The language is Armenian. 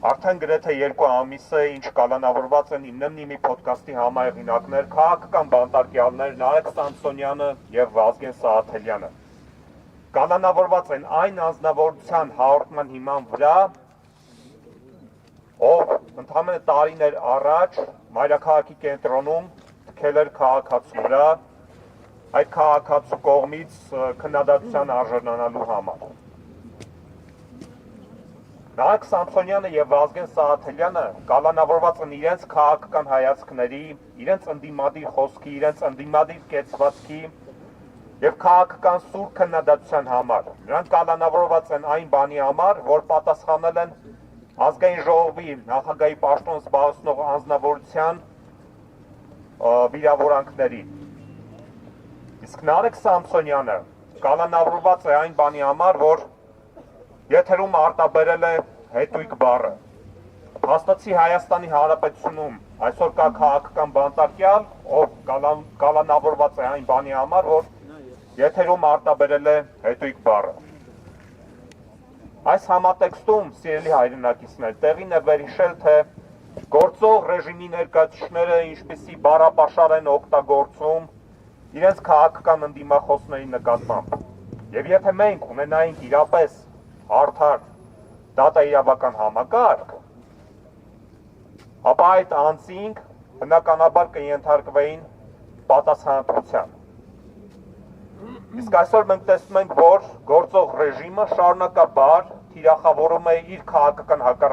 Արդեն գրեթե 2 ամիս է, ինչ կալանավորված են իմնեմնիմի պոդկասթի համահեղինակներ, քաղաքական բանտարկյալներ Նարեկ Սամսոնյանը եւ Վազգեն Սահաթելյանը։ Կալանավորված են այն անձնավորության հաղորդման հիման վրա, ով ընդամենը տարիներ առաջ մայրաքաղաքի կենտրոնում թքել էր քաղաքացու վրա, այդ քաղաքացու կողմից քննադատության արժանանալու համար։ Նարեկ Սամսոնյանը եւ Վազգեն Սահաթելյանը կալանավորված են իրենց քաղաքական հայացքների, իրենց ընդդիմադիր խոսքի, իրենց ընդդիմադիր կեցվածքի եւ քաղաքական սուր քննադատության համար։ Նրանք կալանավորված են այն բանի համար, որ պատասխանել են ազգային ժողովի նախագահի պաշտոն զբաղեցնող անձնավորության վիրավորանքների։ Իսկ Նարեկ Սամսոնյանը կալանավորված է այն բանի համար, որ եթերում արտաբերել է հետույք բառը։ Հաստատի Հայաստանի Հանրապետությունում այսօր կա քաղաքական բանտարկյալ, ով կալանավորված է այն բանի համար, որ եթերում արտաբերել է հետույք բառը։ Այս համատեքստում, սիրելի հայրենակիցներ, տեղին է վերհիշել, թե գործող ռեժիմի ներկայացուցիչները ինչպիսի բառապաշար են օգտագործում իրենց քաղաքական ընդդիմախոսների նկատմամբ։ Եվ եթե մենք ունենայինք իրապես արդար դատաիրավական համակարգ, ապա այդ անձինք բնականաբար կենթարկվեին պատասխանատվության։ Իսկ այսօր մենք տեսնում ենք, որ գործող ռեժիմը շարունակաբար թիրախավորում է իր քաղաքական հակառակորդներին